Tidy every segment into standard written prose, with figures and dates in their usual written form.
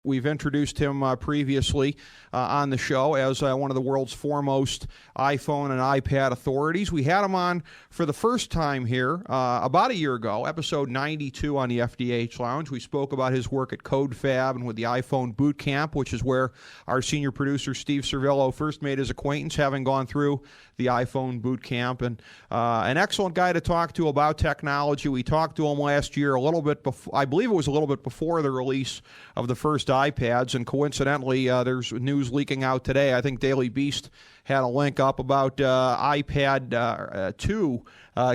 We've introduced him previously on the show as one of the world's foremost iPhone and iPad authorities. We had him on for the first time here about a year ago, episode 92 on the FDH Lounge. We spoke about his work at CodeFab and with the iPhone Boot Camp, which is where our senior producer Steve Cervillo first made his acquaintance, having gone through the iPhone Boot Camp. And an excellent guy to talk to about technology. We talked to him last year a little bit before, I believe it was a little bit before the release of the first iPads, and coincidentally, there's news leaking out today. I think Daily Beast had a link up about iPad 2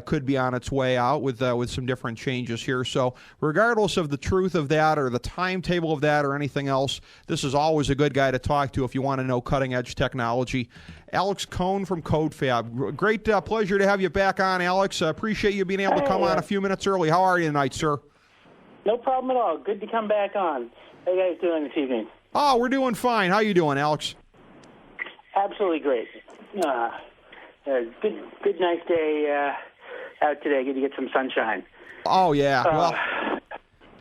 could be on its way out with some different changes here. So regardless of the truth of that or the timetable of that or anything else, this is always a good guy to talk to if you want to know cutting-edge technology. Alex Cone from CodeFab. Great pleasure to have you back on, Alex. Appreciate you being able to come on a few minutes early. How are you tonight, sir? No problem at all. Good to come back on. How you guys doing this evening? Oh, we're doing fine. How you doing, Alex? Absolutely great. Good nice day out today. Good to get some sunshine. Oh, yeah. Well,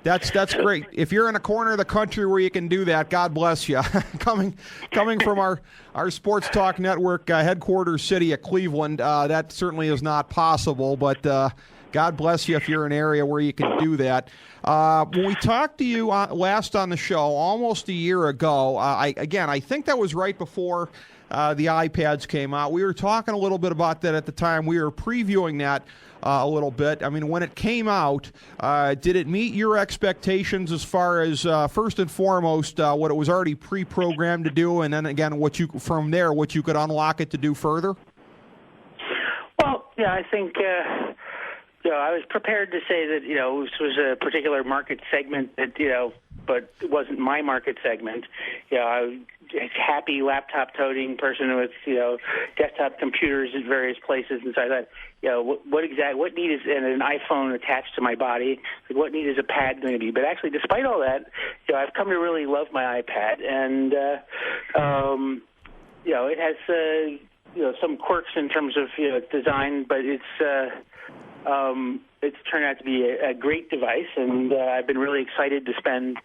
that's great. If you're in a corner of the country where you can do that, God bless you. coming from our Sports Talk Network headquarters city of Cleveland, that certainly is not possible, but God bless you if you're in an area where you can do that. When we talked to you last on the show, almost a year ago, I think that was right before the iPads came out. We were talking a little bit about that at the time. We were previewing that a little bit. I mean, when it came out, did it meet your expectations as far as, first and foremost, what it was already pre-programmed to do, and then again, what you could unlock it to do further? Well, yeah, I think... I was prepared to say that, this was a particular market segment that, but it wasn't my market segment. I was a happy laptop-toting person with, desktop computers at various places. And so I thought, what need is an iPhone attached to my body? What need is a pad going to be? But actually, despite all that, I've come to really love my iPad. And, it has, some quirks in terms of, design, but it's turned out to be a great device, and I've been really excited to spend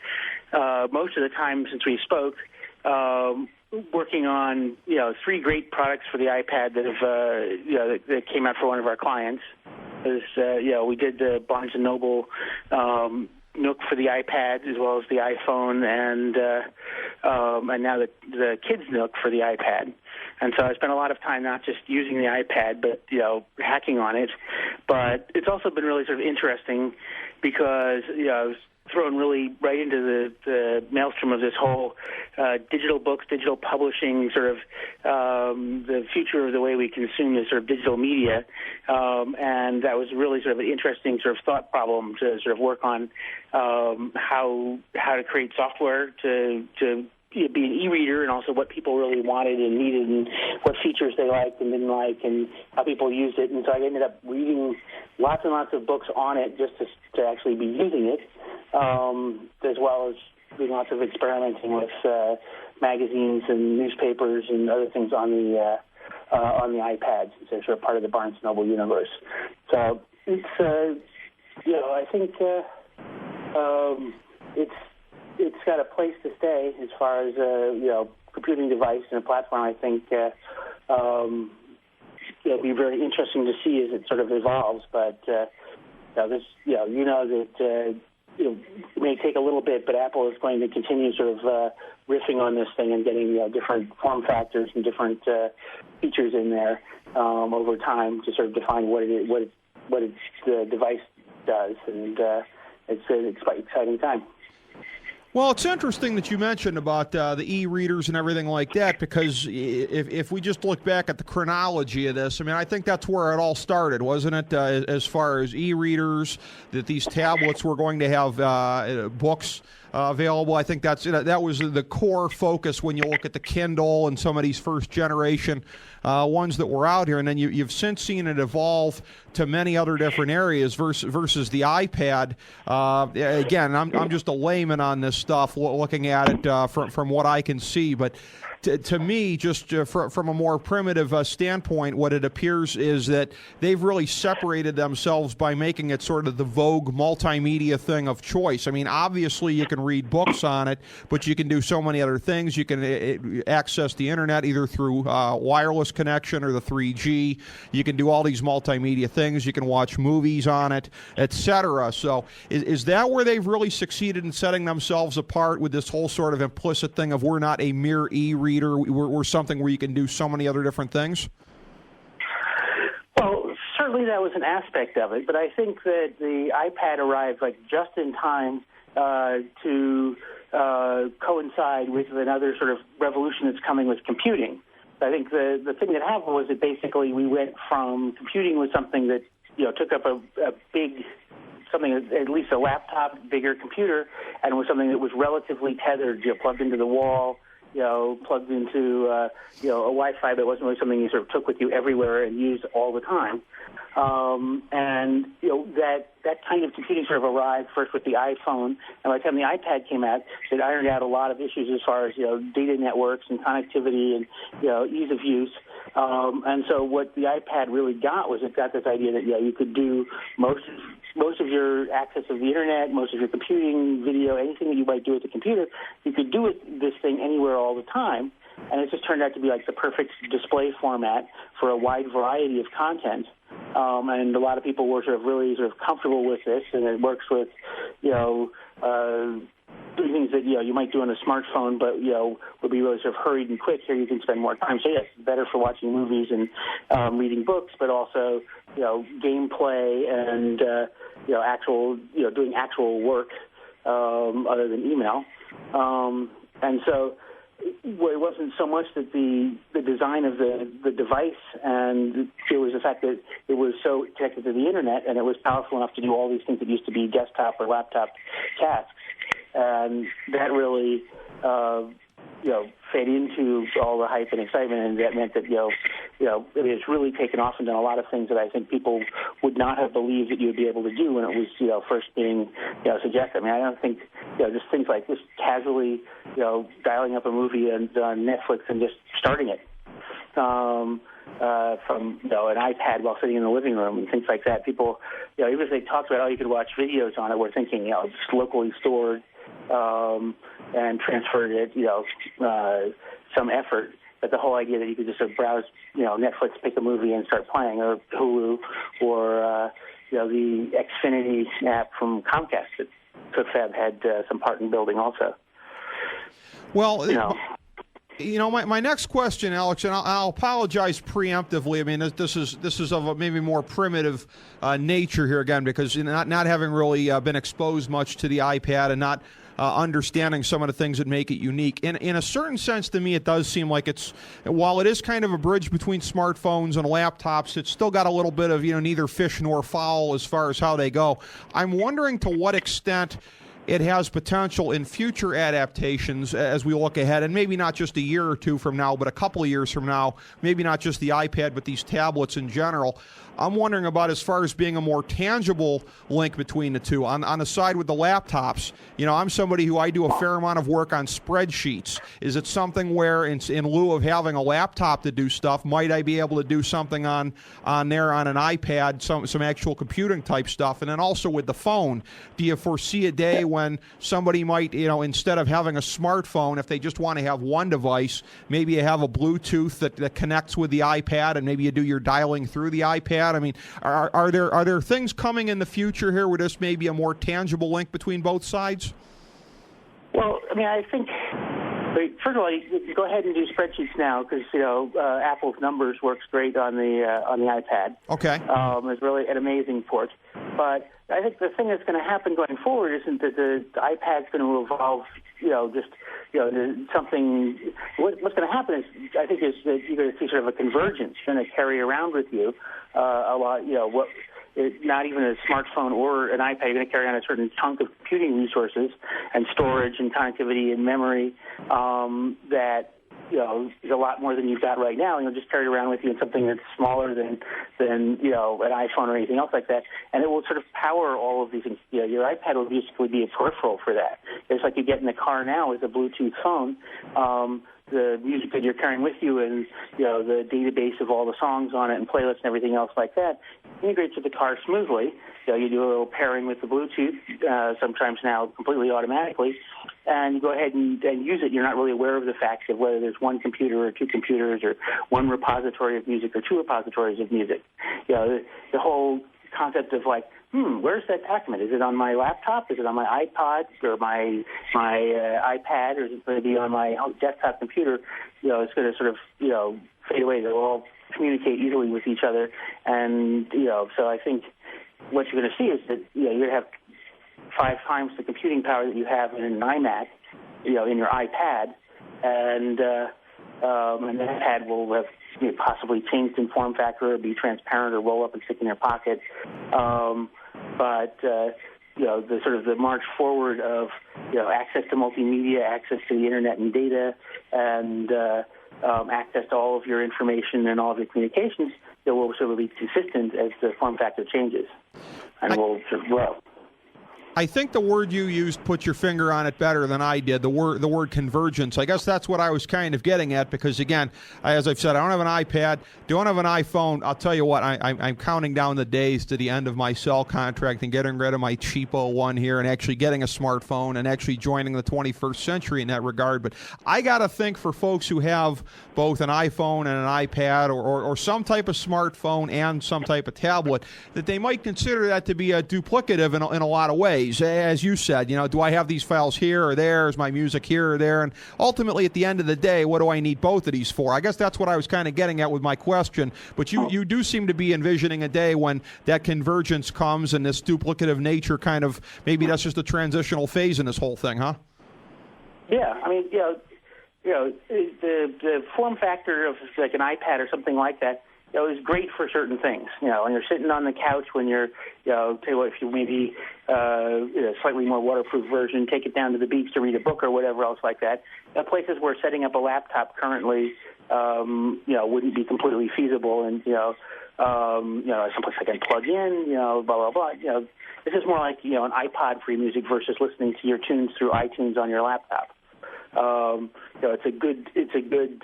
most of the time since we spoke working on three great products for the iPad that have that came out for one of our clients. We did the Barnes & Noble Nook for the iPad as well as the iPhone, and now the Kids Nook for the iPad. And so I spent a lot of time not just using the iPad, but, hacking on it. But it's also been really sort of interesting because, I was thrown really right into the maelstrom of this whole digital books, digital publishing, sort of the future of the way we consume this sort of digital media. And that was really sort of an interesting sort of thought problem to sort of work on how to create software to be an e-reader, and also what people really wanted and needed and what features they liked and didn't like and how people used it. And so I ended up reading lots and lots of books on it just to actually be using it, as well as doing lots of experimenting with magazines and newspapers and other things on the iPad, since they're sort of part of the Barnes & Noble universe. So it's, I think it's got a place to stay as far as computing device and a platform. I think it'll be very interesting to see as it sort of evolves. But that it may take a little bit, but Apple is going to continue sort of riffing on this thing and getting different form factors and different features in there over time to sort of define what the device does, and it's an exciting time. Well, it's interesting that you mentioned about the e-readers and everything like that, because if we just look back at the chronology of this, I mean, I think that's where it all started, wasn't it? As far as e-readers, that these tablets were going to have books available. I think that was the core focus when you look at the Kindle and some of these first generation ones that were out here, and then you've since seen it evolve to many other different areas versus the iPad. Again, I'm just a layman on this stuff looking at it from what I can see. But to me, just from a more primitive standpoint, what it appears is that they've really separated themselves by making it sort of the vogue multimedia thing of choice. I mean, obviously you can read books on it, but you can do so many other things. You can access the internet either through wireless connection or the 3G. You can do all these multimedia things. You can watch movies on it, etc. So is that where they've really succeeded in setting themselves apart with this whole sort of implicit thing of we're not a mere e-reader, we're something where you can do so many other different things? Well, certainly that was an aspect of it, but I think that the iPad arrived like just in time to coincide with another sort of revolution that's coming with computing. I think the thing that happened was that basically we went from computing was something that took up a big, something at least a laptop, bigger computer, and was something that was relatively tethered, plugged into the wall, plugged into a Wi-Fi, but wasn't really something you sort of took with you everywhere and used all the time. And that kind of computing sort of arrived first with the iPhone, and by the time the iPad came out, it ironed out a lot of issues as far as data networks and connectivity and ease of use. And so what the iPad really got was it got this idea that you could do most of your access of the internet, most of your computing, video, anything that you might do with the computer, you could do with this thing anywhere all the time. And it just turned out to be like the perfect display format for a wide variety of content. And a lot of people were really comfortable with this, and it works with, doing things that, you might do on a smartphone, but, would be really sort of hurried and quick. Here you can spend more time. So, yes, it's better for watching movies and reading books, but also, gameplay and, doing actual work other than email. And so it wasn't so much that the design of the device, and it was the fact that it was so connected to the internet and it was powerful enough to do all these things that used to be desktop or laptop tasks. And that really, fed into all the hype and excitement, and that meant that, it has really taken off and done a lot of things that I think people would not have believed that you would be able to do when it was, first being, suggested. I mean, I don't think, just things like just casually, dialing up a movie on Netflix and just starting it from, an iPad while sitting in the living room and things like that. People, even if they talked about, you could watch videos on it, we're thinking, just locally stored, and transferred it, some effort. But the whole idea that you could just browse, Netflix, pick a movie and start playing, or Hulu, or, the Xfinity app from Comcast that CodeFab had some part in building also. Well, my next question, Alex, and I'll apologize preemptively. I mean, this is of a maybe more primitive nature here again, because not having really been exposed much to the iPad and not understanding some of the things that make it unique. In a certain sense, to me, it does seem like while it is kind of a bridge between smartphones and laptops, it's still got a little bit of, neither fish nor fowl as far as how they go. I'm wondering to what extent it has potential in future adaptations as we look ahead, and maybe not just a year or two from now, but a couple of years from now, maybe not just the iPad, but these tablets in general. I'm wondering about as far as being a more tangible link between the two. On the side with the laptops, I'm somebody who I do a fair amount of work on spreadsheets. Is it something where in lieu of having a laptop to do stuff, might I be able to do something on there on an iPad, some actual computing type stuff? And then also with the phone, do you foresee a day when somebody might, instead of having a smartphone, if they just want to have one device, maybe you have a Bluetooth that connects with the iPad, and maybe you do your dialing through the iPad? I mean, are there things coming in the future here where this may be a more tangible link between both sides? Well, I mean, I think, first of all, you go ahead and do spreadsheets now because Apple's Numbers works great on the iPad. Okay, it's really an amazing port. But I think the thing that's going to happen going forward isn't that the iPad's going to evolve, something. What's going to happen is, I think, is that you're going to see sort of a convergence. You're going to carry around with you a lot, not even a smartphone or an iPad. You're going to carry on a certain chunk of computing resources and storage and connectivity and memory that is a lot more than you've got right now, and you'll just carry it around with you in something that's smaller than an iPhone or anything else like that, and it will sort of power all of these things. Your iPad will basically be a peripheral for that. It's like you get in the car now with a Bluetooth phone. The music that you're carrying with you and, the database of all the songs on it and playlists and everything else like that integrates with the car smoothly. You do a little pairing with the Bluetooth, sometimes now completely automatically, and you go ahead and use it. You're not really aware of the fact of whether there's one computer or two computers or one repository of music or two repositories of music. The whole concept of where's that document? Is it on my laptop? Is it on my iPod or my iPad, or is it going to be on my desktop computer? It's going to sort of fade away. They'll all communicate easily with each other, and so I think what you're going to see is that you're going to have 5 times the computing power that you have in an iMac, in your iPad, and the iPad will have possibly changed in form factor or be transparent or roll up and stick in your pocket. But the sort of the march forward of access to multimedia, access to the internet and data, and access to all of your information and all of your communications, that will sort of be consistent as the form factor changes, and will sort of grow. I think the word you used put your finger on it better than I did, the word convergence. I guess that's what I was kind of getting at, because, again, as I've said, I don't have an iPad, don't have an iPhone. I'll tell you what, I'm counting down the days to the end of my cell contract and getting rid of my cheapo one here and actually getting a smartphone and actually joining the 21st century in that regard. But I got to think for folks who have both an iPhone and an iPad or some type of smartphone and some type of tablet, that they might consider that to be a duplicative in a lot of ways. As you said, do I have these files here or there? Is my music here or there? And ultimately, at the end of the day, what do I need both of these for? I guess that's what I was kind of getting at with my question. But you do seem to be envisioning a day when that convergence comes and this duplicative nature kind of, maybe that's just a transitional phase in this whole thing, huh? Yeah, I mean, the form factor of like an iPad or something like that, is great for certain things. When you're sitting on the couch, when you're, tell you what, if you maybe a slightly more waterproof version, take it down to the beach to read a book or whatever else like that. Places where setting up a laptop currently, wouldn't be completely feasible, and someplace I can plug in, blah blah blah. This is more like an iPod for your music versus listening to your tunes through iTunes on your laptop. It's a good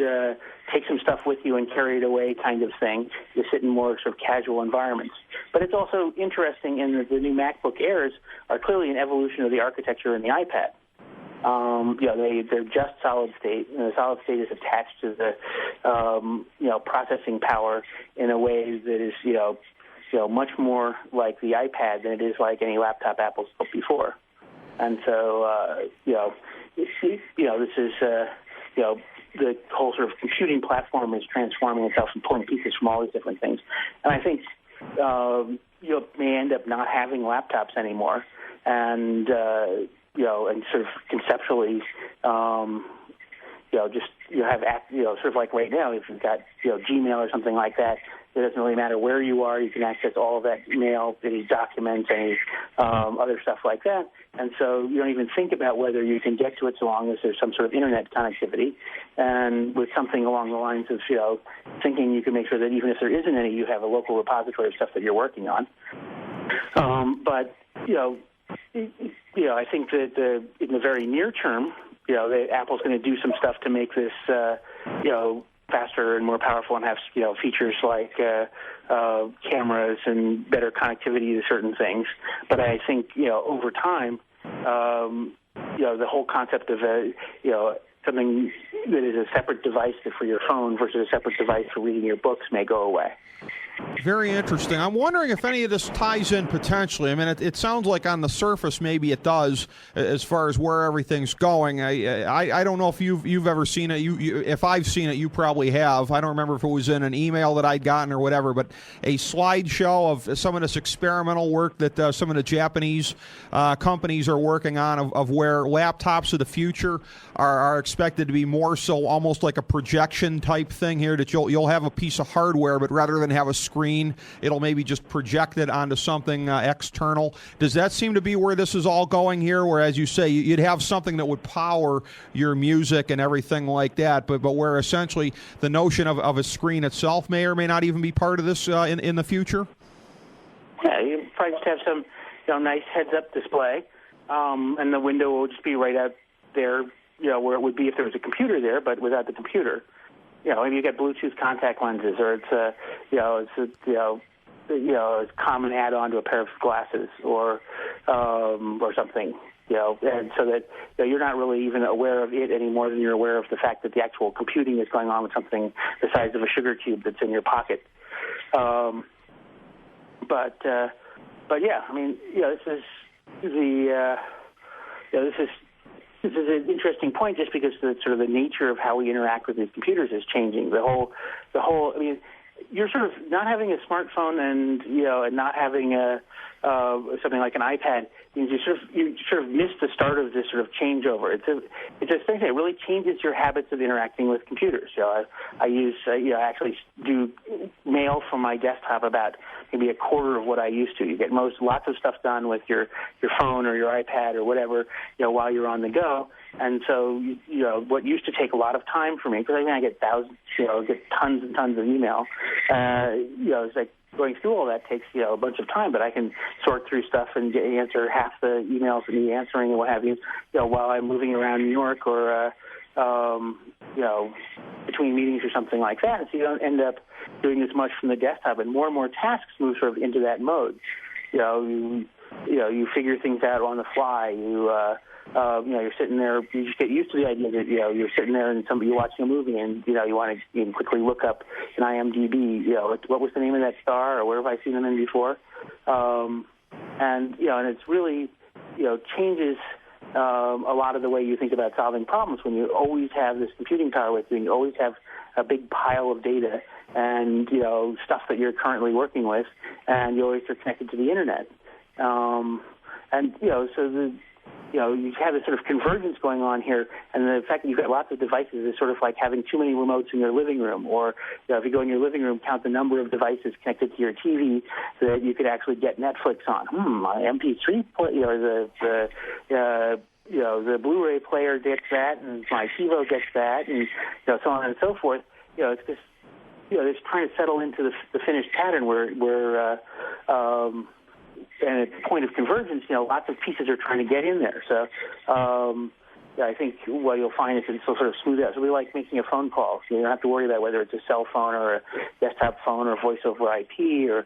take some stuff with you and carry it away kind of thing. You sit in more sort of casual environments. But it's also interesting in that the new MacBook Airs are clearly an evolution of the architecture in the iPad. They're just solid state, and the solid state is attached to the processing power in a way that is much more like the iPad than it is like any laptop Apple's built before. And so this is the whole sort of computing platform is transforming itself and pulling pieces from all these different things. And I think you may end up not having laptops anymore, and and sort of conceptually, just you have sort of like right now, if you've got Gmail or something like that, it doesn't really matter where you are. You can access all of that mail, any documents, any other stuff like that. And so you don't even think about whether you can get to it so long as there's some sort of internet connectivity. And with something along the lines of, thinking you can make sure that even if there isn't any, you have a local repository of stuff that you're working on. But I think that in the very near term, Apple's going to do some stuff to make this, faster and more powerful, and have features like cameras and better connectivity to certain things. But I think over time, the whole concept of something that is a separate device for your phone versus a separate device for reading your books may go away. Very interesting. I'm wondering if any of this ties in potentially. I mean, it sounds like on the surface maybe it does, as far as where everything's going. I don't know if you've ever seen it. If I've seen it, you probably have. I don't remember if it was in an email that I'd gotten or whatever, but a slideshow of some of this experimental work that some of the Japanese companies are working on of where laptops of the future are expected to be more so almost like a projection type thing here, that you'll have a piece of hardware, but rather than have a screen. It'll maybe just project it onto something external. Does that seem to be where this is all going here, where, as you say, you'd have something that would power your music and everything like that, but where essentially the notion of a screen itself may or may not even be part of this in the future? Yeah, you probably just have some nice heads-up display, and the window will just be right out there, where it would be if there was a computer there, but without the computer. Maybe you get Bluetooth contact lenses, or it's a common add-on to a pair of glasses, or something. And so that you're not really even aware of it any more than you're aware of the fact that the actual computing is going on with something the size of a sugar cube that's in your pocket. But yeah, I mean, this is an interesting point, just because the sort of the nature of how we interact with these computers is changing. The whole. I mean, you're sort of not having a smartphone and not having something like an iPad means you sort of miss the start of this sort of changeover. It's a thing that really changes your habits of interacting with computers. I actually do mail from my desktop about maybe a quarter of what I used to. You get lots of stuff done with your phone or your iPad or whatever, while you're on the go. And so, what used to take a lot of time for me, because I get thousands, get tons and tons of email. It's like going through all that takes a bunch of time, but I can sort through stuff and answer half the emails that need answering and what have you, while I'm moving around New York or between meetings or something like that. So you don't end up doing as much from the desktop, and more tasks move sort of into that mode. You figure things out on the fly. You're sitting there. You just get used to the idea that you're sitting there and you're watching a movie, and you want to quickly look up in IMDb. What was the name of that star, or where have I seen them in before? And it's really changes a lot of the way you think about solving problems when you always have this computing power with you, and you always have a big pile of data and stuff that you're currently working with, and you always are connected to the internet. You have this sort of convergence going on here, and the fact that you've got lots of devices is sort of like having too many remotes in your living room, or if you go in your living room, count the number of devices connected to your TV so that you could actually get Netflix on. My MP3 the Blu-ray player gets that, and my TiVo gets that, and so on and so forth. It's just it's trying to settle into the finished pattern where and at the point of convergence, lots of pieces are trying to get in there. So I think what you'll find is it'll sort of smooth out. So we like making a phone call. So you don't have to worry about whether it's a cell phone or a desktop phone or voice over IP or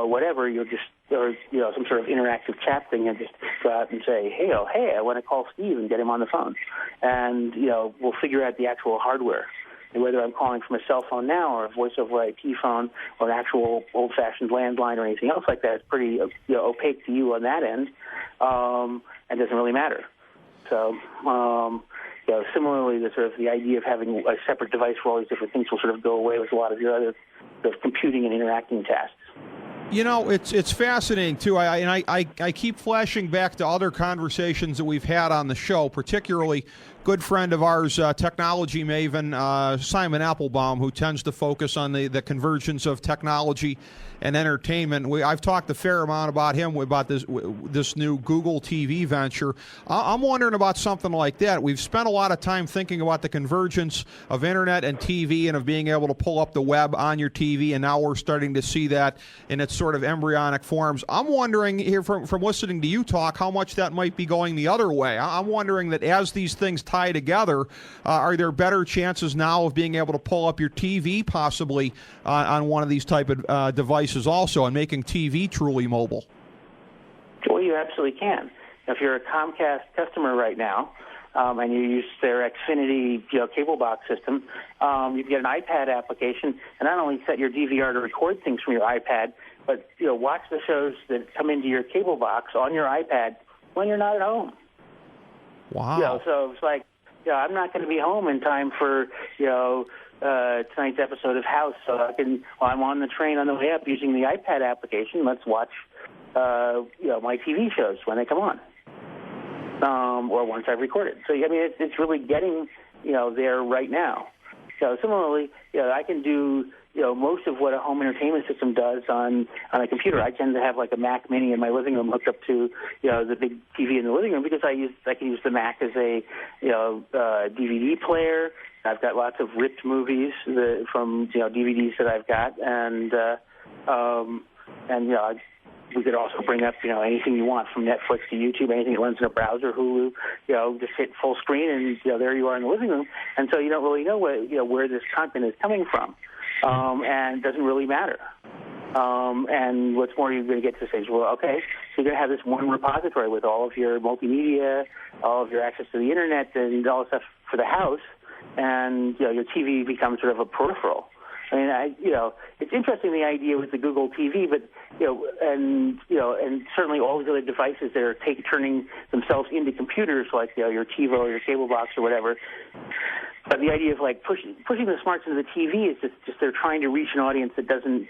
whatever. You'll just some sort of interactive chat thing, and just go out and say, hey, I want to call Steve and get him on the phone, and we'll figure out the actual hardware. And whether I'm calling from a cell phone now or a voice-over IP phone or an actual old-fashioned landline or anything else like that, it's pretty opaque to you on that end, and doesn't really matter. So, similarly, the idea of having a separate device for all these different things will sort of go away with a lot of your other computing and interacting tasks. It's fascinating, too. I keep flashing back to other conversations that we've had on the show, particularly good friend of ours, technology maven Simon Applebaum, who tends to focus on the convergence of technology and entertainment. I've talked a fair amount about him, about this new Google TV venture. I'm wondering about something like that. We've spent a lot of time thinking about the convergence of internet and TV and of being able to pull up the web on your TV, and now we're starting to see that in its sort of embryonic forms. I'm wondering here from listening to you talk how much that might be going the other way. I'm wondering that as these things tie together, are there better chances now of being able to pull up your TV possibly on one of these type of devices also, and making TV truly mobile? Well, you absolutely can. If you're a Comcast customer right now, and you use their Xfinity cable box system, you can get an iPad application and not only set your DVR to record things from your iPad, but watch the shows that come into your cable box on your iPad when you're not at home. Wow. So it's like, I'm not going to be home in time for tonight's episode of House, so I can, while I'm on the train on the way up using the iPad application, let's watch my TV shows when they come on, or once I've recorded. So I mean, it's really getting there right now. So similarly, I can do most of what a home entertainment system does on a computer. I tend to have like a Mac Mini in my living room hooked up to the big TV in the living room because I can use the Mac as a DVD player. I've got lots of ripped movies from DVDs that I've got, and we could also bring up anything you want from Netflix to YouTube, anything that runs in a browser, Hulu. Just hit full screen, and there you are in the living room. And so you don't really know where this content is coming from, and it doesn't really matter. And what's more, you're going to get to the stage, well, okay, so you're going to have this one repository with all of your multimedia, all of your access to the internet, and all the stuff for the house, and your TV becomes sort of a peripheral. I mean, it's interesting, the idea with the Google TV, but and certainly all these other devices that are turning themselves into computers, like your TiVo or your cable box or whatever. But the idea of like pushing the smarts into the TV is just they're trying to reach an audience that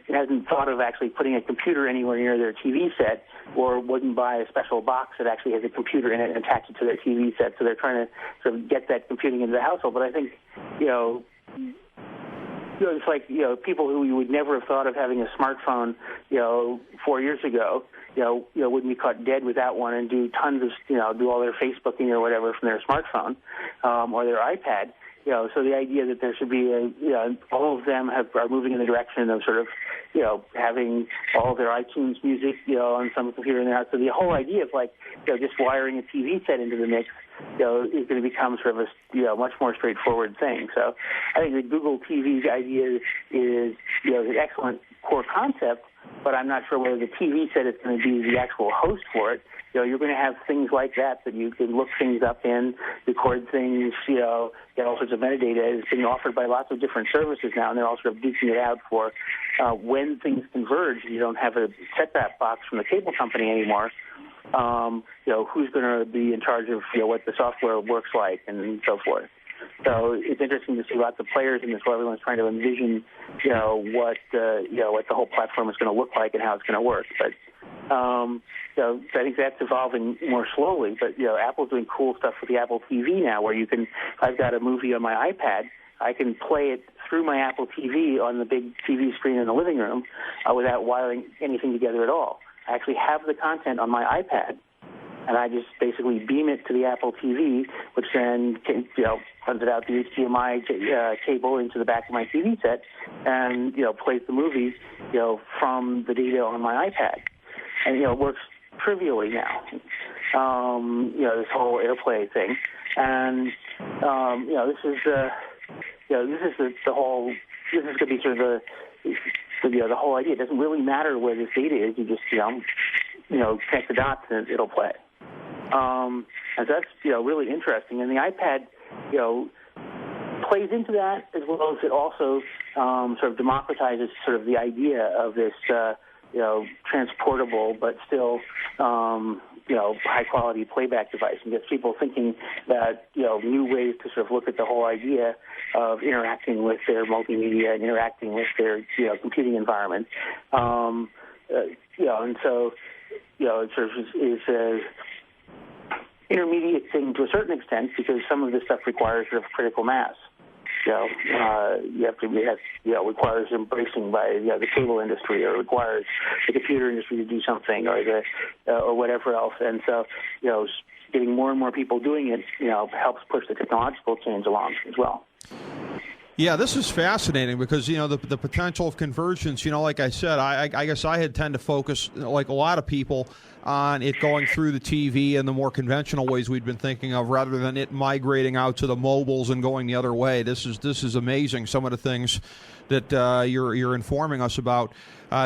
hasn't thought of actually putting a computer anywhere near their TV set, or wouldn't buy a special box that actually has a computer in it and attach it to their TV set. So they're trying to sort of get that computing into the household. But I think it's like people who you would never have thought of having a smartphone 4 years ago wouldn't be caught dead without one and do tons of do all their Facebooking or whatever from their smartphone or their iPad. So the idea that there should be all of them are moving in the direction of sort of having all of their iTunes music on some computer in their house. So the whole idea of like just wiring a TV set into the mix is going to become sort of a much more straightforward thing. So I think the Google TV idea is an excellent core concept, but I'm not sure whether the TV set is going to be the actual host for it. You're going to have things like that you can look things up in, record things, get all sorts of metadata. It's being offered by lots of different services now, and they're all sort of duking it out for when things converge. You don't have a set-top box from the cable company anymore. Who's going to be in charge of what the software works like and so forth. So it's interesting to see lots of players in this where everyone's trying to envision, what the whole platform is going to look like and how it's going to work. But so I think that's evolving more slowly. But Apple's doing cool stuff with the Apple TV now, where I've got a movie on my iPad. I can play it through my Apple TV on the big TV screen in the living room without wiring anything together at all. I actually have the content on my iPad, and I just basically beam it to the Apple TV, which then runs it out the HDMI cable into the back of my TV set, and plays the movies from the data on my iPad, and it works trivially now. This whole AirPlay thing, and this is the whole. This is going to be sort of the whole idea. It doesn't really matter where this data is. You just connect the dots and it'll play. And so that's really interesting. And the iPad plays into that, as well as it also sort of democratizes sort of the idea of this transportable but still high quality playback device, and gets people thinking that new ways to sort of look at the whole idea of interacting with their multimedia and interacting with their computing environment. And so it sort of is a intermediate thing to a certain extent, because some of this stuff requires sort of critical mass. Requires embracing by the cable industry, or requires the computer industry to do something, or whatever else. And so, getting more and more people doing it, helps push the technological change along as well. Yeah, this is fascinating because, the potential of convergence, like I said, I guess I had tend to focus, like a lot of people, on it going through the TV and the more conventional ways we'd been thinking of, rather than it migrating out to the mobiles and going the other way. This is amazing, some of the things that you're informing us about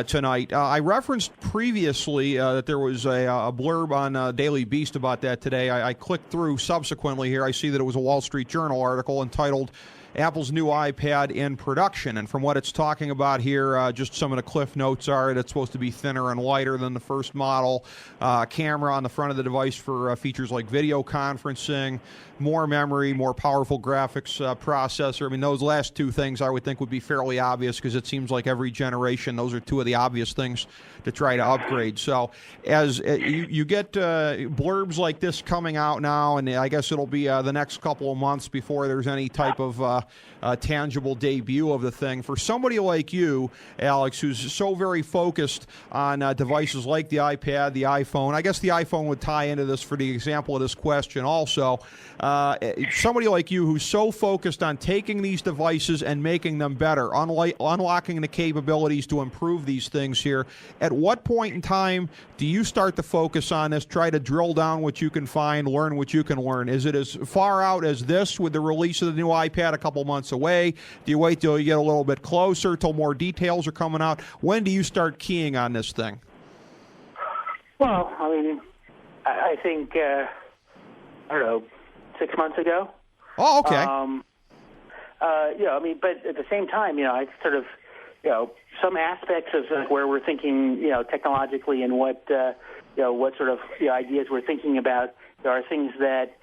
tonight. I referenced previously that there was a blurb on Daily Beast about that today. I clicked through subsequently here. I see that it was a Wall Street Journal article entitled Apple's new iPad in production. And from what it's talking about here, just some of the cliff notes are that it's supposed to be thinner and lighter than the first model. camera on the front of the device for features like video conferencing, more memory, more powerful graphics processor. I mean, those last two things I would think would be fairly obvious because it seems like every generation those are two of the obvious things to try to upgrade. So as you get blurbs like this coming out now, and I guess it'll be the next couple of months before there's any type of tangible debut of the thing. For somebody like you, Alex, who's so very focused on devices like the iPad, the iPhone, I guess the iPhone would tie into this for the example of this question also. Somebody like you who's so focused on taking these devices and making them better, unlocking the capabilities to improve these things here, at what point in time do you start to focus on this, try to drill down what you can find, learn what you can learn? Is it as far out as this with the release of the new iPad a couple months away? Do you wait till you get a little bit closer, till more details are coming out? When do you start keying on this thing? Well, I mean, I think, I don't know, 6 months ago. Oh, okay. I mean, but at the same time, I sort of, some aspects of where we're thinking, technologically and what sort of ideas we're thinking about, there are things that,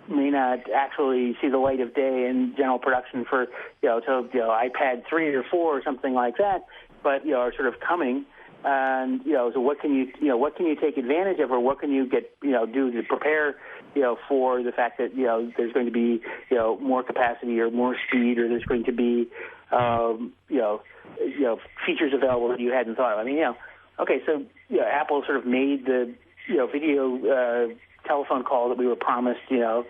may not actually see the light of day in general production for, iPad 3 or 4 or something like that, but, are sort of coming. And, so what can you take advantage of, or what can you do to prepare, for the fact that, there's going to be, more capacity or more speed, or there's going to be, features available that you hadn't thought of. I mean, okay, so, Apple sort of made the, video, telephone call that we were promised, sort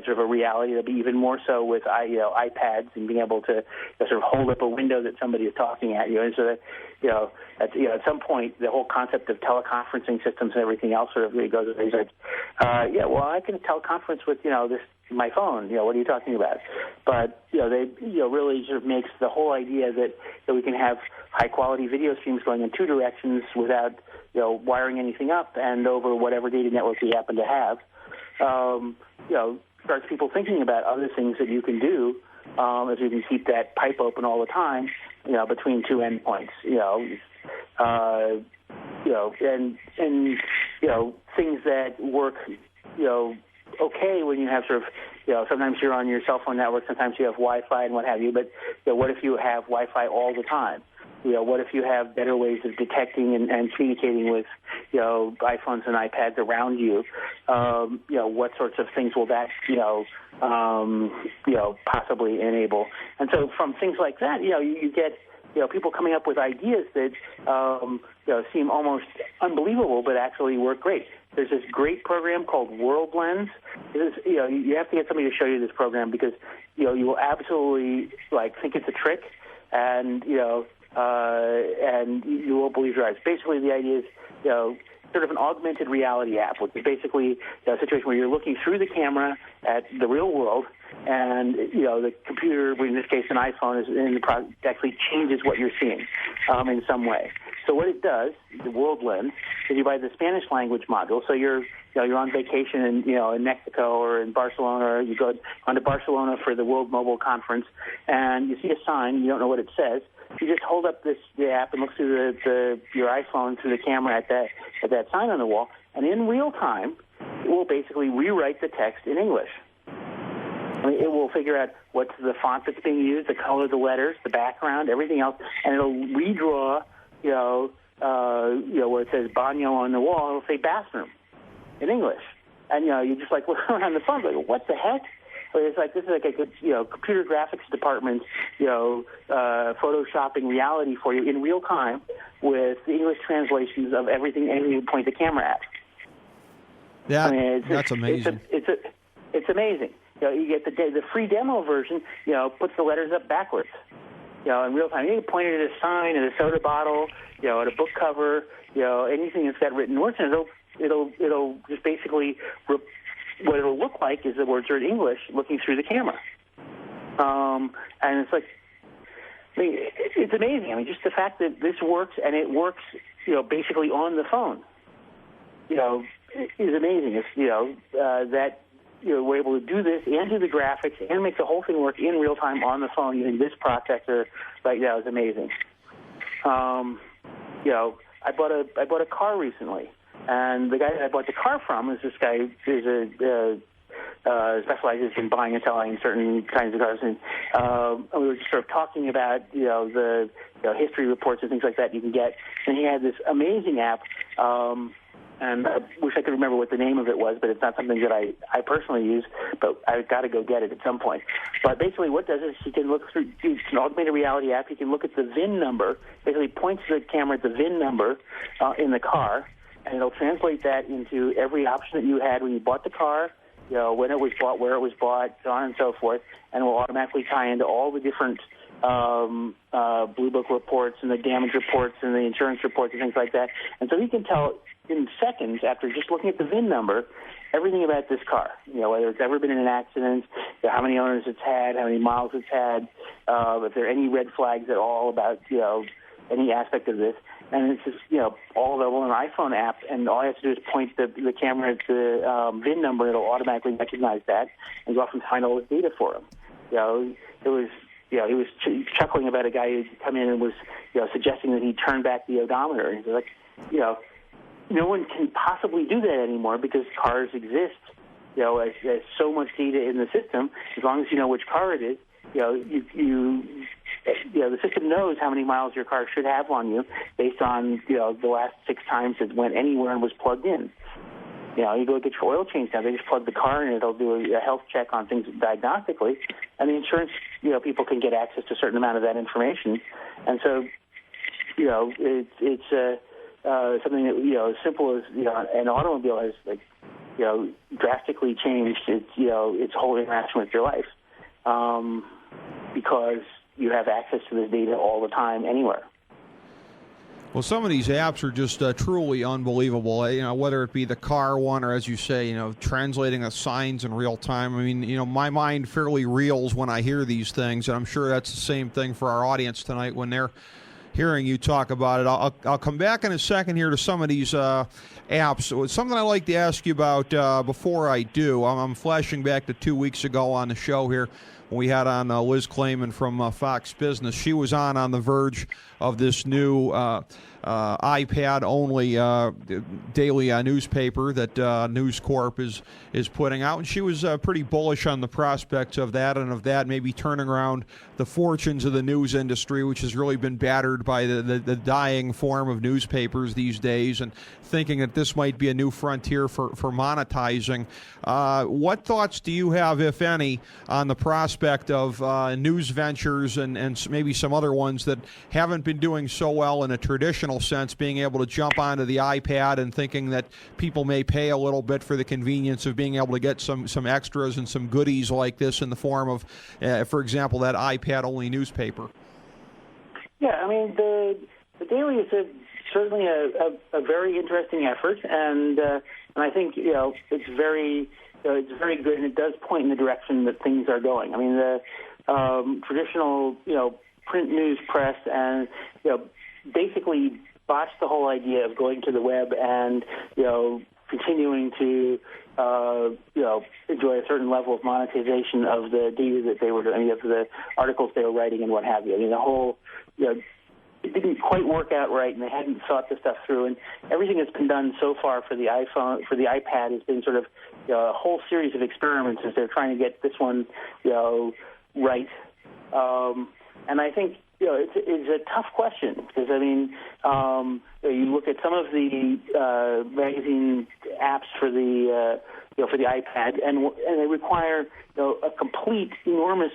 of a reality. That'll be even more so with iPads and being able to sort of hold up a window that somebody is talking at you. And so that, at some point, the whole concept of teleconferencing systems and everything else sort of really goes away. Like, well, I can teleconference with my phone. What are you talking about? But they really sort of makes the whole idea that we can have high quality video streams going in two directions without wiring anything up and over whatever data network we happen to have. Starts people thinking about other things that you can do if you can keep that pipe open all the time, between two endpoints, and things that work, okay when you have sort of, sometimes you're on your cell phone network, sometimes you have Wi-Fi and what have you, but what if you have Wi-Fi all the time? What if you have better ways of detecting and communicating with, iPhones and iPads around you? What sorts of things will that, possibly enable? And so from things like that, you get, people coming up with ideas that, seem almost unbelievable, but actually work great. There's this great program called World Lens. You have to get somebody to show you this program because, you will absolutely, think it's a trick, and, and you won't believe your eyes. Basically, the idea is, sort of an augmented reality app, which is basically a situation where you're looking through the camera at the real world, and the computer, in this case an iPhone, is in the product, actually changes what you're seeing in some way. So what it does, the World Lens, is you buy the Spanish language module. So you're on vacation in Mexico or in Barcelona, or you go onto Barcelona for the World Mobile Conference, and you see a sign, you don't know what it says. You just hold up the app and look through your iPhone through the camera at that sign on the wall, and in real time, it will basically rewrite the text in English. I mean, it will figure out what's the font that's being used, the color of the letters, the background, everything else, and it'll redraw, where it says baño on the wall, it'll say bathroom in English. And, you just look around the phone, what the heck? It's this is like a good, computer graphics department, photoshopping reality for you in real time with the English translations of everything you point the camera at. That's amazing. It's amazing. You get the free demo version, puts the letters up backwards, in real time. You can point it at a sign, at a soda bottle, at a book cover, anything that's got written words, and it'll just basically what it'll look like is the words are in English looking through the camera. And it's it's amazing. I mean, just the fact that this works, and it works, basically on the phone, is amazing. It's, that, we're able to do this and do the graphics and make the whole thing work in real time on the phone using this processor right now is amazing. I bought a car recently, and the guy that I bought the car from is this guy who's specializes in buying and selling certain kinds of cars, and we were just sort of talking about the history reports and things like that you can get, and he had this amazing app. And I wish I could remember what the name of it was, but it's not something that I personally use, but I've got to go get it at some point. But basically what it does is you can look through, it's an augmented reality app, you can look at the VIN number, basically points the camera at the VIN number in the car, and it'll translate that into every option that you had when you bought the car, when it was bought, where it was bought, so on and so forth, and it will automatically tie into all the different Blue Book reports and the damage reports and the insurance reports and things like that. And so you can tell in seconds, after just looking at the VIN number, everything about this car, whether it's ever been in an accident, how many owners it's had, how many miles it's had, if there are any red flags at all about, any aspect of this. And it's just, all available in an iPhone app, and all you have to do is point the camera at the VIN number, and it'll automatically recognize that and go off and find all the data for him. He was chuckling about a guy who come in and was, suggesting that he turn back the odometer. And he's like, no one can possibly do that anymore because cars exist, as so much data in the system. As long as you know which car it is, the system knows how many miles your car should have on you based on, the last 6 times it went anywhere and was plugged in. You go get your oil change now, they just plug the car in and it'll do a health check on things diagnostically, and the insurance, people can get access to a certain amount of that information. And so, it's something that, as simple as, an automobile has, drastically changed its whole interaction with your life, because you have access to this data all the time, anywhere. Well, some of these apps are just truly unbelievable. Whether it be the car one, or as you say, translating the signs in real time. I mean, my mind fairly reels when I hear these things, and I'm sure that's the same thing for our audience tonight when they're hearing you talk about it. I'll come back in a second here to some of these apps. So it's something I'd like to ask you about before I do. I'm flashing back to 2 weeks ago on the show here when we had on Liz Clayman from Fox Business. She was on the verge of this new iPad-only daily newspaper that News Corp is putting out, and she was pretty bullish on the prospects of that, and of that maybe turning around the fortunes of the news industry, which has really been battered by the dying form of newspapers these days, and thinking that this might be a new frontier for monetizing. What thoughts do you have, if any, on the prospect of news ventures and maybe some other ones that haven't been doing so well in a traditional sense, being able to jump onto the iPad and thinking that people may pay a little bit for the convenience of being able to get some extras and some goodies like this in the form of, for example, that iPad-only newspaper? Yeah, I mean, the Daily is certainly a very interesting effort, and I think it's very good, and it does point in the direction that things are going. I mean, the traditional print news press and basically botched the whole idea of going to the web and continuing to enjoy a certain level of monetization of the data that they were doing, of the articles they were writing and what have you. I mean, the whole it didn't quite work out right, and they hadn't thought the stuff through. And everything that's been done so far for the iPad has been sort of a whole series of experiments as they're trying to get this one right. And I think it's a tough question because, I mean, you look at some of the magazine apps for the iPad, and they require a complete, enormous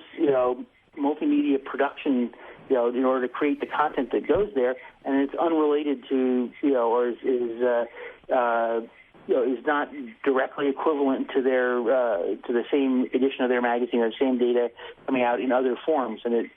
multimedia production in order to create the content that goes there, and it's unrelated to or is not directly equivalent to their to the same edition of their magazine or the same data coming out in other forms. And it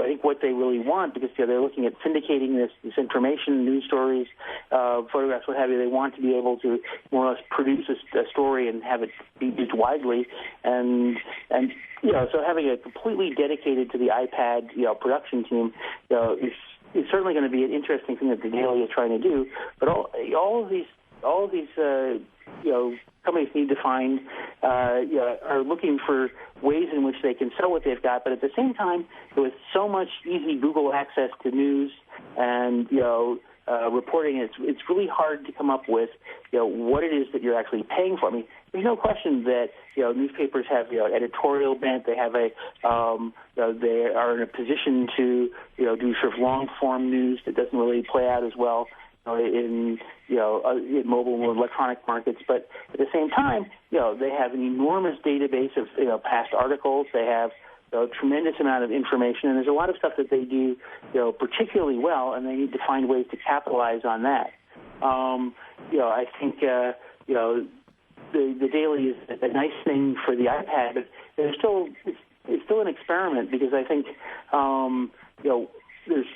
I think what they really want, because they're looking at syndicating this information, news stories, photographs, what have you. They want to be able to more or less produce a story and have it be used widely, and so having a completely dedicated to the iPad production team is certainly going to be an interesting thing that the Daily is trying to do. But all of these all of these companies need to find are looking for ways in which they can sell what they've got, but at the same time, with so much easy Google access to news and reporting, it's really hard to come up with what it is that you're actually paying for. I mean, there's no question that newspapers have editorial bent. They have they are in a position to do sort of long form news that doesn't really play out as well in mobile and electronic markets. But at the same time, they have an enormous database of past articles. They have a tremendous amount of information, and there's a lot of stuff that they do particularly well, and they need to find ways to capitalize on that. I think the daily is a nice thing for the iPad, but it's still an experiment, because I think there's,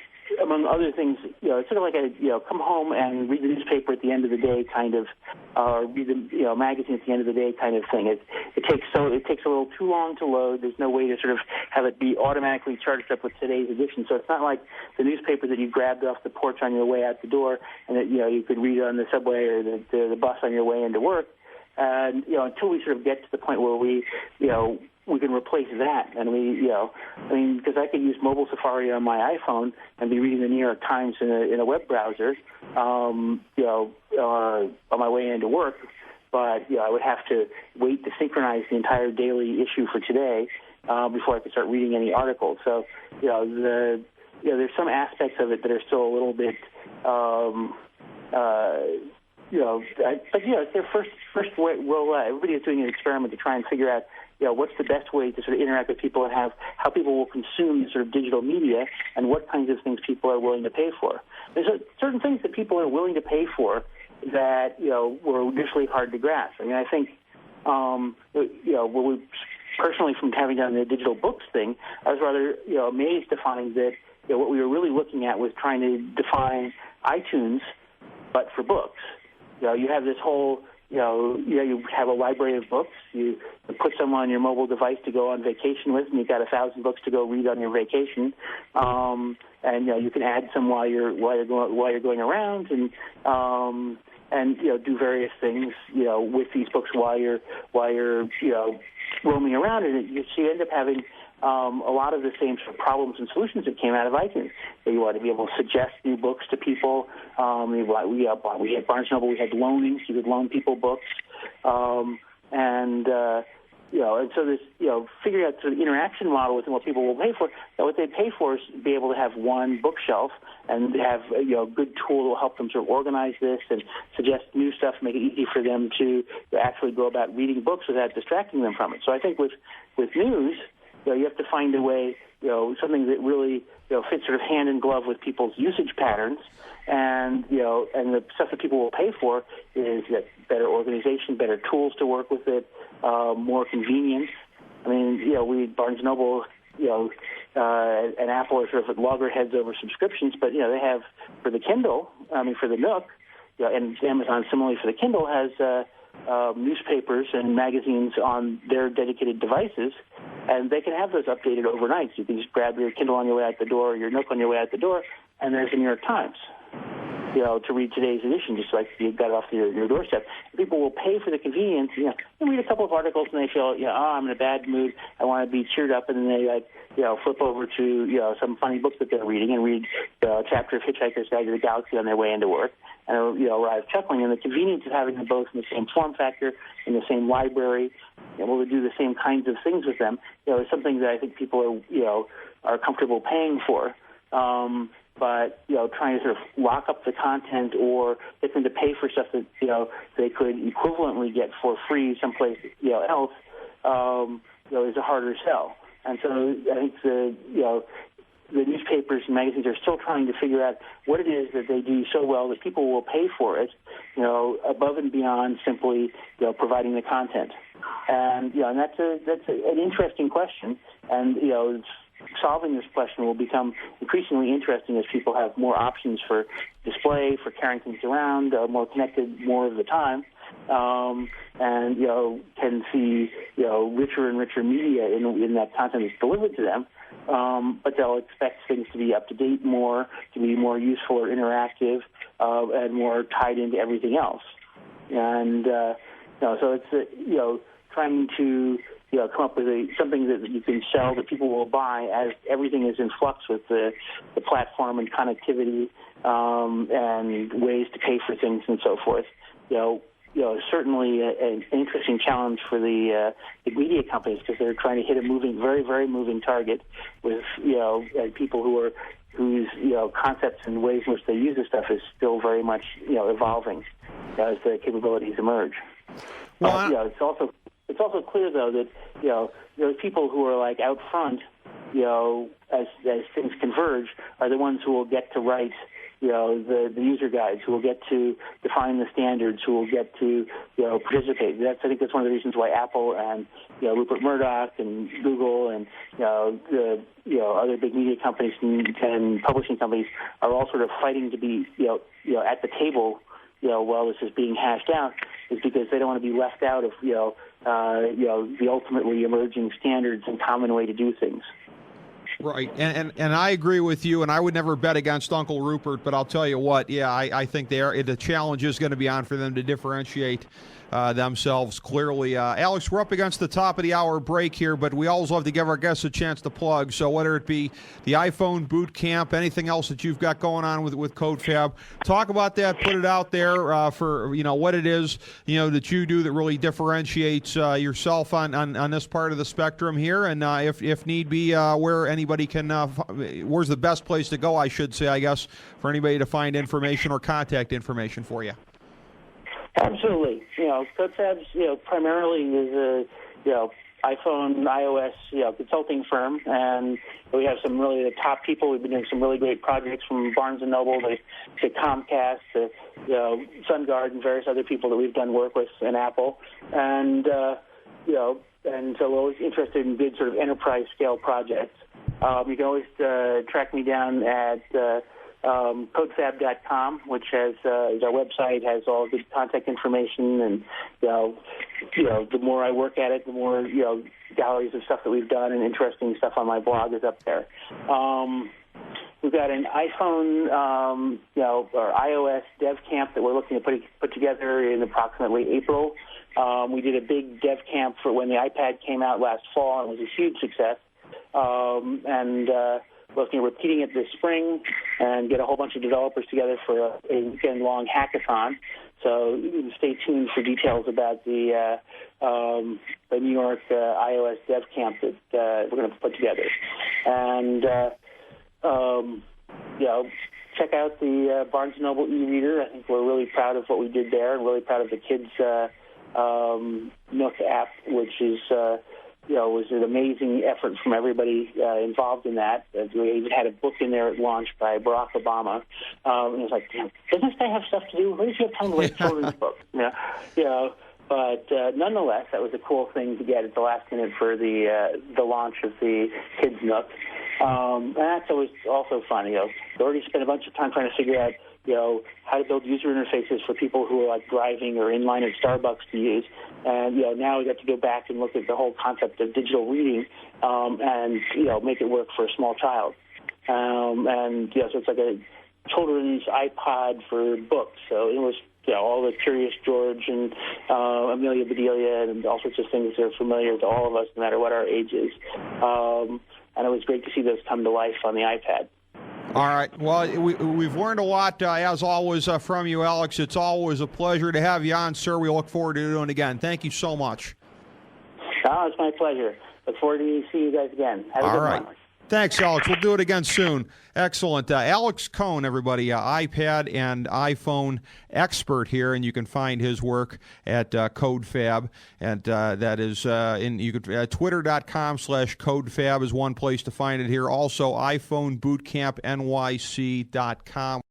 among other things, it's sort of like a come home and read the newspaper at the end of the day kind of, or read the magazine at the end of the day kind of thing. It takes a little too long to load. There's no way to sort of have it be automatically charged up with today's edition. So it's not like the newspaper that you grabbed off the porch on your way out the door, and that you could read it on the subway or the bus on your way into work. And until we sort of get to the point where we can replace that, and because I could use mobile Safari on my iPhone and be reading the New York Times in a web browser, on my way into work, but I would have to wait to synchronize the entire daily issue for today before I could start reading any articles. So there's some aspects of it that are still a little bit. But it's their first way. Well, everybody is doing an experiment to try and figure out, what's the best way to sort of interact with people and how people will consume sort of digital media, and what kinds of things people are willing to pay for. There's certain things that people are willing to pay for that were initially hard to grasp. I mean, I think personally, from having done the digital books thing, I was rather amazed to find that what we were really looking at was trying to define iTunes, but for books. You have this whole, you have a library of books. You put some on your mobile device to go on vacation with, and you've got 1,000 books to go read on your vacation. And you can add some while you're going around, and do various things with these books while you're roaming around, and you end up having a lot of the same sort of problems and solutions that came out of iTunes. You want to be able to suggest new books to people. We had Barnes & Noble. We had loanings. You could loan people books, and so this figuring out sort of interaction model with what people will pay for. What they pay for is be able to have one bookshelf and have a good tool that will help them sort of organize this and suggest new stuff, make it easy for them to actually go about reading books without distracting them from it. So I think with news, you have to find a way, something that really, fits sort of hand in glove with people's usage patterns, and the stuff that people will pay for is better organization, better tools to work with it, more convenience. I mean, Barnes & Noble, and Apple are sort of at loggerheads over subscriptions, but they have for the Kindle, for the Nook, and Amazon similarly for the Kindle has newspapers and magazines on their dedicated devices, and they can have those updated overnight. So you can just grab your Kindle on your way out the door, or your Nook on your way out the door, and there's the New York Times, to read today's edition, just like you got it off your doorstep. People will pay for the convenience. They read a couple of articles and they feel, I'm in a bad mood, I want to be cheered up, and then they flip over to some funny book that they're reading and read a chapter of Hitchhiker's Guide to the Galaxy on their way into work, and arrive chuckling. And the convenience of having them both in the same form factor, in the same library, able to do the same kinds of things with them, is something that I think people are comfortable paying for. But trying to sort of lock up the content or get them to pay for stuff that they could equivalently get for free someplace else, is a harder sell. And so I think the newspapers and magazines are still trying to figure out what it is that they do so well that people will pay for it, above and beyond simply providing the content. And and that's an interesting question, and solving this question will become increasingly interesting as people have more options for display, for carrying things around, more connected more of the time, and can see richer and richer media in that content that's delivered to them. But they'll expect things to be up to date more, to be more useful or interactive, and more tied into everything else. And so it's trying to come up with something that you can sell that people will buy as everything is in flux with the platform and connectivity and ways to pay for things and so forth. Certainly an interesting challenge for the media companies because they're trying to hit a very, very moving target with and people whose concepts and ways in which they use this stuff is still very much evolving as the capabilities emerge. Well, it's also clear though that those people who are like out front, as things converge, are the ones who will get to write the user guides, who will get to define the standards, who will get to participate. I think that's one of the reasons why Apple and Rupert Murdoch and Google and the other big media companies and publishing companies are all sort of fighting to be at the table while this is being hashed out, is because they don't want to be left out of the ultimately emerging standards and common way to do things. Right, and I agree with you, and I would never bet against Uncle Rupert, but I'll tell you what, I think the challenge is going to be on for them to differentiate themselves clearly. Alex, we're up against the top of the hour break here, but we always love to give our guests a chance to plug. So whether it be the iPhone boot camp, anything else that you've got going on with CodeFab, talk about that, put it out there for what it is that you do that really differentiates yourself on this part of the spectrum here, and if need be, where anybody can, where's the best place to go, I should say, I guess, for anybody to find information or contact information for you. Absolutely. CodeFab, primarily is a, iPhone, iOS, consulting firm, and we have some really the top people. We've been doing some really great projects from Barnes & Noble to Comcast to, SunGard and various other people that we've done work with in Apple. And, and so we're always interested in big sort of enterprise scale projects. You can always track me down at CodeFab.com, which has our website, has all the contact information, and the more I work at it, the more galleries of stuff that we've done and interesting stuff on my blog is up there. We've got an iPhone, or iOS dev camp that we're looking to put together in approximately April. We did a big dev camp for when the iPad came out last fall, and it was a huge success. Looking at repeating it this spring and get a whole bunch of developers together for a weekend-long hackathon. So stay tuned for details about the New York iOS Dev Camp that we're going to put together. And, check out the Barnes & Noble e-reader. I think we're really proud of what we did there and really proud of the kids' Nook app, which is... was an amazing effort from everybody involved in that. We even had a book in there at launch by Barack Obama. And it was like, damn, doesn't this guy have stuff to do? Where does he have time to write children's books? But nonetheless, that was a cool thing to get at the last minute for the launch of the Kids Nook. And that's always also fun. We already spent a bunch of time trying to figure out how to build user interfaces for people who are like driving or in line at Starbucks to use. And, now we got to go back and look at the whole concept of digital reading and, make it work for a small child. So it's like a children's iPod for books. So it was, all the Curious George and Amelia Bedelia and all sorts of things that are familiar to all of us, no matter what our age is. And it was great to see those come to life on the iPad. All right. Well, we've learned a lot, as always, from you, Alex. It's always a pleasure to have you on, sir. We look forward to doing it again. Thank you so much. Oh, it's my pleasure. Look forward to seeing you guys again. Have a good one. Thanks, Alex. We'll do it again soon. Excellent. Alex Cone, everybody, iPad and iPhone expert here, and you can find his work at CodeFab, and that is Twitter.com/CodeFab is one place to find it here. Also, iPhoneBootcampNYC.com.